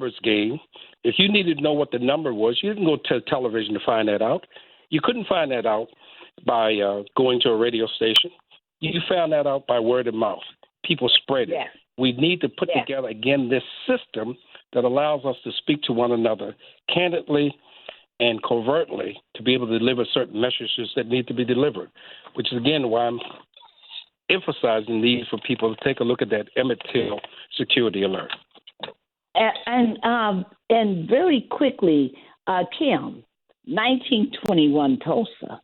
numbers game. If you needed to know what the number was, you didn't go to television to find that out. You couldn't find that out by going to a radio station. You found that out by word of mouth. People spread it. Yes. We need to put together, again, this system that allows us to speak to one another candidly and covertly to be able to deliver certain messages that need to be delivered, which is, again, why I'm emphasizing the need for people to take a look at that Emmett Till security alert. And very quickly, Kim, 1921 Tulsa.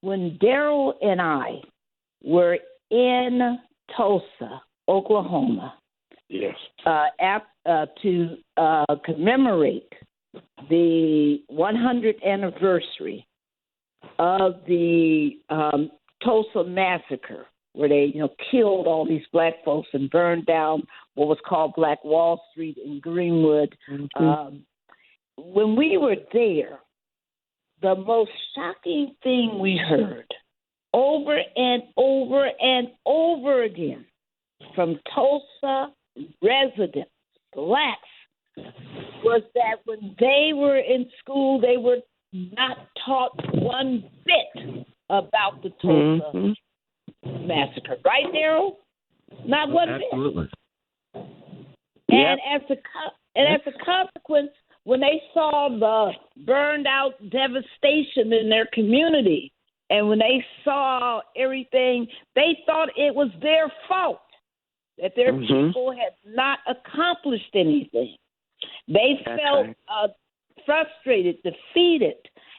When Daryl and I were in Tulsa, Oklahoma, yes, to commemorate the 100th anniversary of the Tulsa massacre, where they, killed all these black folks and burned down what was called Black Wall Street in Greenwood. Mm-hmm. When we were there, the most shocking thing we heard over and over and over again from Tulsa residents, blacks, was that when they were in school, they were not taught one bit about the Tulsa massacre. Right, Daryl? Not one Absolutely. bit. And as a consequence, when they saw the burned out devastation in their community, and when they saw everything, they thought it was their fault that their people had not accomplished anything. They felt frustrated, defeated.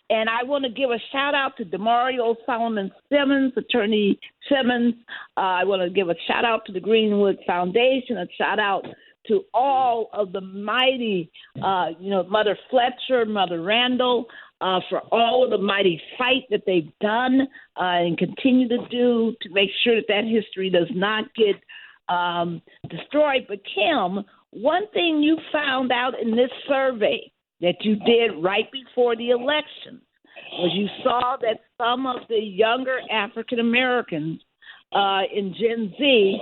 And I want to give a shout-out to Demario Solomon Simmons, Attorney Simmons. I want to give a shout-out to the Greenwood Foundation, a shout-out to all of the mighty, Mother Fletcher, Mother Randall, for all of the mighty fight that they've done and continue to do to make sure that history does not get destroyed. But, Kim, one thing you found out in this survey that you did right before the election was you saw that some of the younger African Americans in Gen Z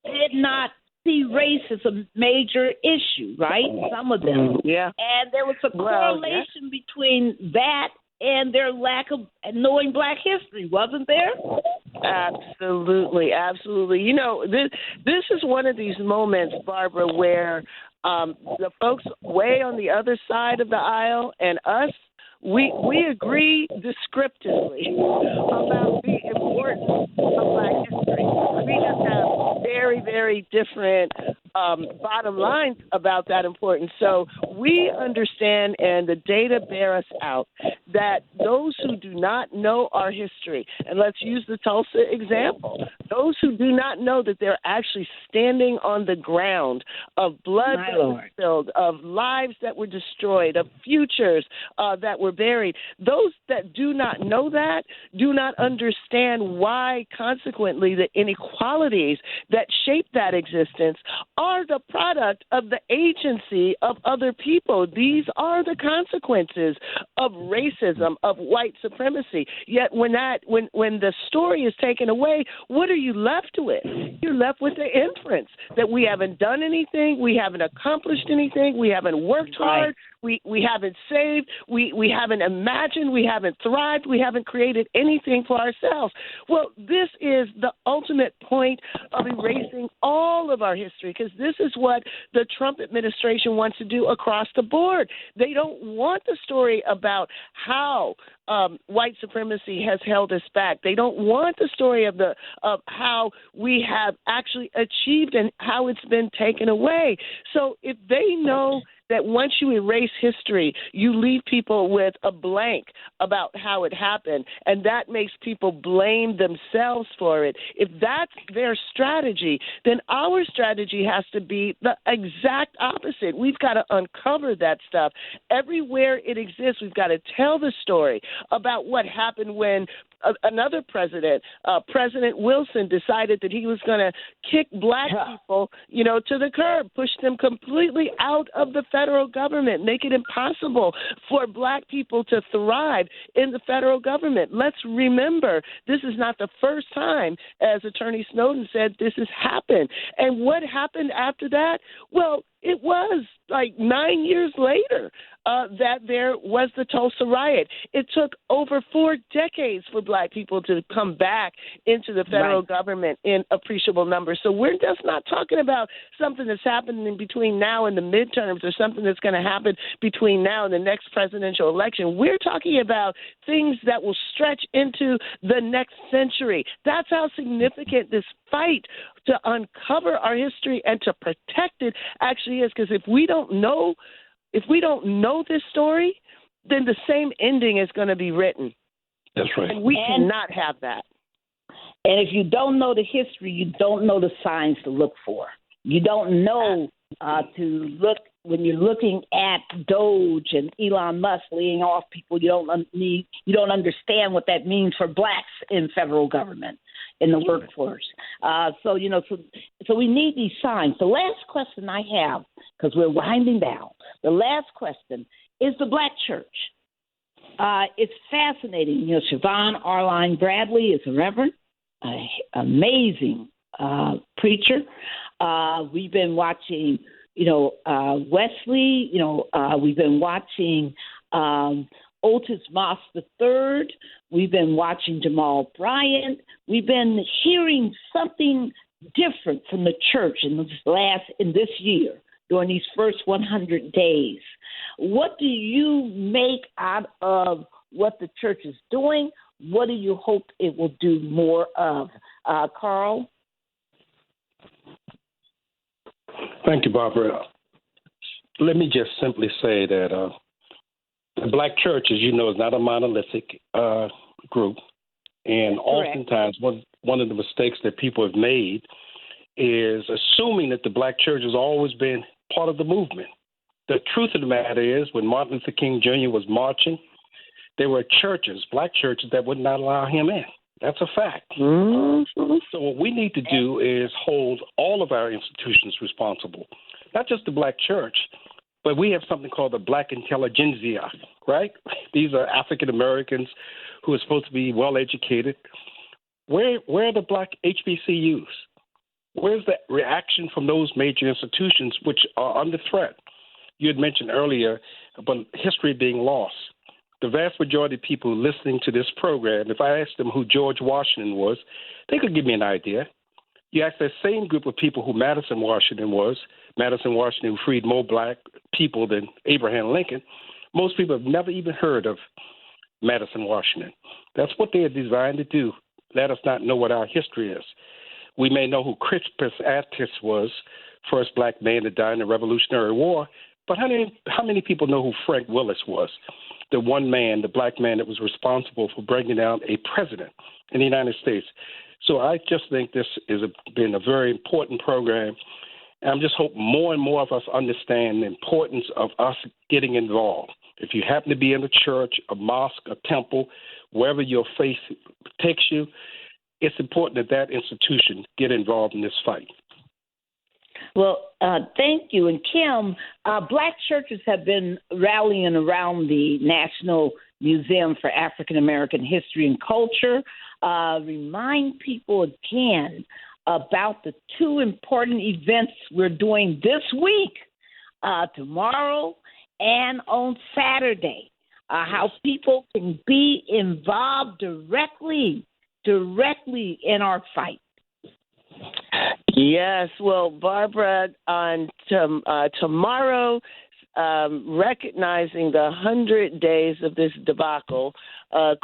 did not see race as a major issue, right? Some of them. Yeah. And there was a correlation between that and their lack of knowing Black history, wasn't there? Absolutely, absolutely. This is one of these moments, Barbara, where the folks way on the other side of the aisle and us, we agree descriptively about the importance of Black history. We just have very, very different bottom lines about that importance. So we understand, and the data bear us out, that those who do not know our history, and let's use the Tulsa example, those who do not know that they're actually standing on the ground of blood that was spilled, of lives that were destroyed, of futures that were buried, those that do not know that do not understand why, consequently, the inequalities that shape that existence are the product of the agency of other people. These are the consequences of racism, of white supremacy. Yet when the story is taken away, what are you left with? You're left with the inference that we haven't done anything, we haven't accomplished anything, we haven't worked hard, we haven't saved, we haven't imagined, we haven't thrived, we haven't created anything for ourselves. Well, this is the ultimate point of erasing all of our history, because this is what the Trump administration wants to do across the board. They don't want the story about how white supremacy has held us back. They don't want the story of how we have actually achieved and how it's been taken away. So if they know that once you erase history, you leave people with a blank about how it happened, and that makes people blame themselves for it. If that's their strategy, then our strategy has to be the exact opposite. We've got to uncover that stuff. Everywhere it exists, we've got to tell the story about what happened when another president, President Wilson, decided that he was going to kick black people, to the curb, push them completely out of the federal government, make it impossible for black people to thrive in the federal government. Let's remember, this is not the first time, as Attorney Snowden said, this has happened. And what happened after that? Well, it was like 9 years later that there was the Tulsa riot. It took over 4 decades for Black people to come back into the federal government in appreciable numbers. So we're just not talking about something that's happening between now and the midterms or something that's going to happen between now and the next presidential election. We're talking about things that will stretch into the next century. That's how significant this fight to uncover our history and to protect it actually is, because if we don't know this story, then the same ending is going to be written. That's right. And we cannot have that. And if you don't know the history, you don't know the signs to look for. You don't know to look when you're looking at Doge and Elon Musk laying off people. You don't understand what that means for Blacks in federal government, in the workforce. So we need these signs. The last question I have, because we're winding down, the last question is the Black church. It's fascinating. Shavon Airline Bradley is a reverend, amazing preacher. We've been watching, Wesley. We've been watching Otis Moss III. We've been watching Jamal Bryant. We've been hearing something different from the church in this year during these first 100 days. What do you make out of what the church is doing? What do you hope it will do more of? Carl? Thank you, Barbara. Let me just simply say that the Black church, as you know, is not a monolithic group. And oftentimes one of the mistakes that people have made is assuming that the Black church has always been part of the movement. The truth of the matter is, when Martin Luther King Jr. was marching, there were churches, Black churches, that would not allow him in. That's a fact. Mm-hmm. So what we need to do is hold all of our institutions responsible, not just the Black church, but we have something called the Black intelligentsia, right? These are African Americans who are supposed to be well educated. Where are the Black HBCUs? Where's the reaction from those major institutions which are under threat? You had mentioned earlier about history being lost. The vast majority of people listening to this program, if I asked them who George Washington was, they could give me an idea. You ask that same group of people who Madison Washington was, Madison Washington freed more Black people than Abraham Lincoln, most people have never even heard of Madison Washington. That's what they are designed to do, let us not know what our history is. We may know who Crispus Attucks was, first Black man to die in the Revolutionary War, but how many people know who Frank Willis was? The one man, the Black man that was responsible for bringing down a president in the United States. So I just think this has been a very important program. And I'm just hoping more and more of us understand the importance of us getting involved. If you happen to be in a church, a mosque, a temple, wherever your faith takes you, it's important that institution get involved in this fight. Well, thank you. And Kim, Black churches have been rallying around the National Museum for African American History and Culture. Remind people again about the 2 important events we're doing this week, tomorrow and on Saturday, how people can be involved directly in our fight. Yes, well, Barbara, on tomorrow, recognizing the 100 days of this debacle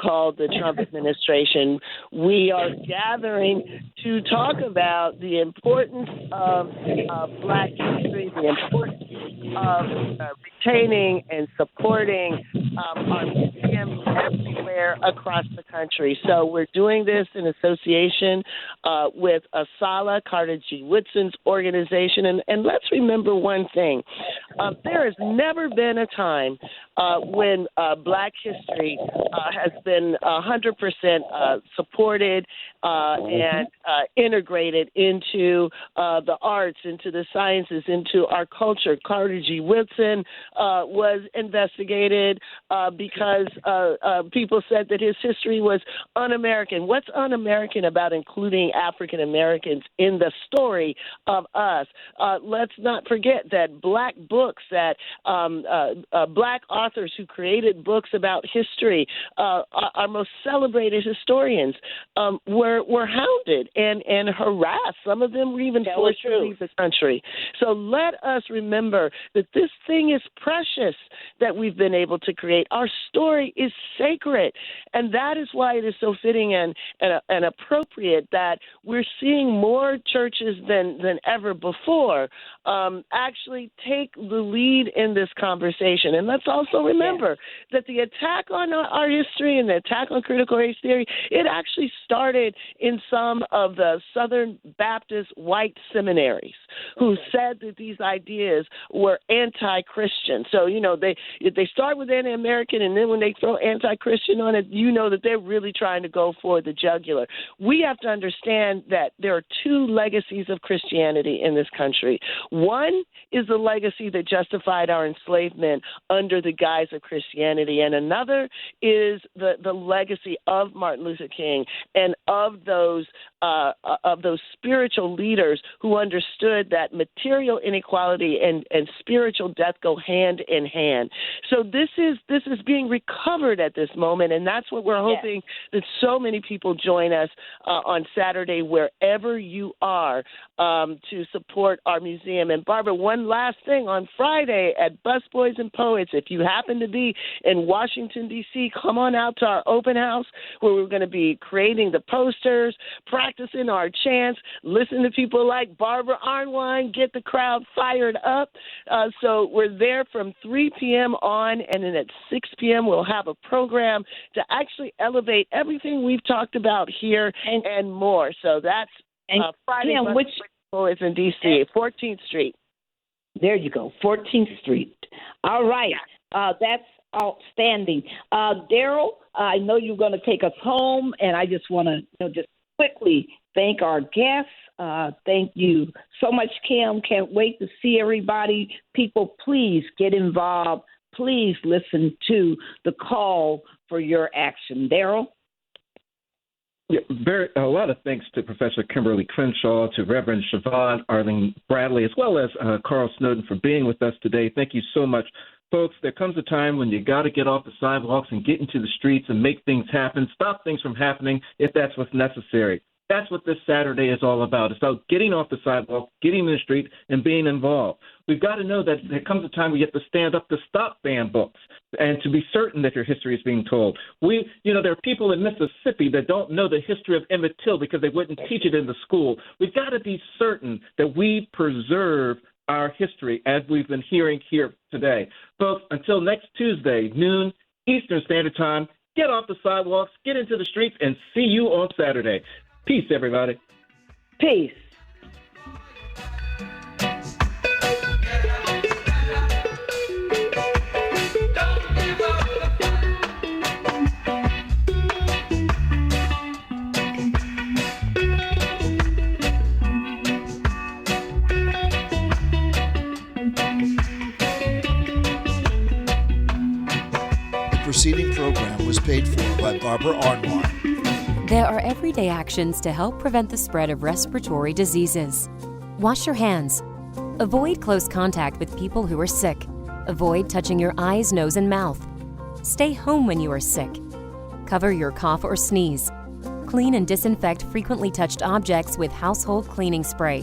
called the Trump administration, we are gathering to talk about the importance of Black history, the importance of retaining and supporting our museums everywhere across the country. So we're doing this in association with Asala, Carter G. Woodson's organization. And let's remember one thing. There has never been a time when Black history has been 100% supported and integrated into the arts, into the sciences, into our culture. Carter G. Woodson was investigated because people said that his history was un-American. What's un-American about including African Americans in the story of us? Let's not forget that Black books, that Black authors who created books about history, our most celebrated historians, were hounded and harassed. Some of them were even forced to leave the country. So let us remember that this thing is precious that we've been able to create. Our story is sacred, and that is why it is so fitting and appropriate that we're seeing more churches than ever before actually take the lead in this conversation. And let's also remember that the attack on our history and the attack on critical race theory, it actually started in some of the Southern Baptist white seminaries who said that these ideas were anti-Christian. So, they start with anti-American, and then when they throw anti-Christian on it, that they're really trying to go for the jugular. We have to understand that there are two legacies of Christianity in this country. One is the legacy that justified our enslavement under the guise of Christianity, and another is the legacy of Martin Luther King and of those spiritual leaders who understood that material inequality and spiritual death go hand in hand. So this is being recovered at this moment, and that's what we're hoping that so many people join us on Saturday, wherever you are, to support our museum. And Barbara, one last thing, on Friday at Busboys and Poets, if you happen to be in Washington, D.C., come on out to our open house where we're going to be creating the posters, practicing our chants, listen to people like Barbara Arnwine, get the crowd fired up. So we're there from 3 p.m. on, and then at 6 p.m. we'll have a program to actually elevate everything we've talked about here and more. So that's Friday. Kim, which is in D.C., 14th Street. There you go, 14th Street. All right. That's outstanding. Daryl, I know you're going to take us home, and I just want to just quickly thank our guests. Thank you so much, Kim. Can't wait to see everybody. People, please get involved. Please listen to the call for your action. Daryl? Yeah, a lot of thanks to Professor Kimberlé Crenshaw, to Reverend Shavon Arlene Bradley, as well as Carl Snowden for being with us today. Thank you so much. Folks, there comes a time when you got to get off the sidewalks and get into the streets and make things happen, stop things from happening if that's what's necessary. That's what this Saturday is all about. It's about getting off the sidewalk, getting in the street, and being involved. We've got to know that there comes a time we have to stand up to stop banned books and to be certain that your history is being told. There are people in Mississippi that don't know the history of Emmett Till because they wouldn't teach it in the school. We've got to be certain that we preserve our history as we've been hearing here today. Folks, until next Tuesday, noon, Eastern Standard Time, get off the sidewalks, get into the streets, and see you on Saturday. Peace, everybody. Peace. The preceding program was paid for by Barbara Arnwine. There are everyday actions to help prevent the spread of respiratory diseases. Wash your hands. Avoid close contact with people who are sick. Avoid touching your eyes, nose, and mouth. Stay home when you are sick. Cover your cough or sneeze. Clean and disinfect frequently touched objects with household cleaning spray.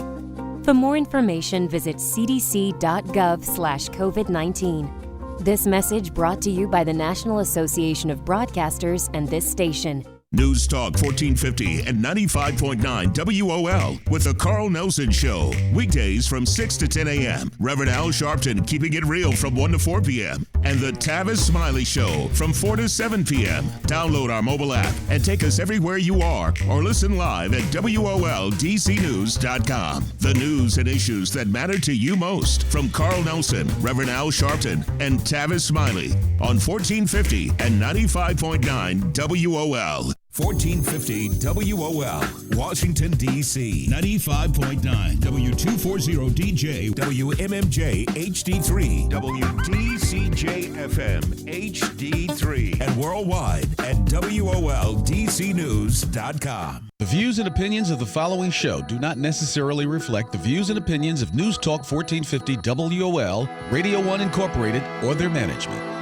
For more information, visit cdc.gov/COVID-19. This message brought to you by the National Association of Broadcasters and this station. News Talk 1450 and 95.9 WOL with the Carl Nelson Show. Weekdays from 6 to 10 a.m. Reverend Al Sharpton keeping it real from 1 to 4 p.m. And the Tavis Smiley Show from 4 to 7 p.m. Download our mobile app and take us everywhere you are or listen live at WOLDCnews.com. The news and issues that matter to you most from Carl Nelson, Reverend Al Sharpton, and Tavis Smiley on 1450 and 95.9 WOL. 1450 WOL, Washington, D.C. 95.9 W240DJ, WMMJ HD3, WDCJ FM HD3, and worldwide at WOLDCnews.com. The views and opinions of the following show do not necessarily reflect the views and opinions of News Talk 1450 WOL, Radio 1 Incorporated, or their management.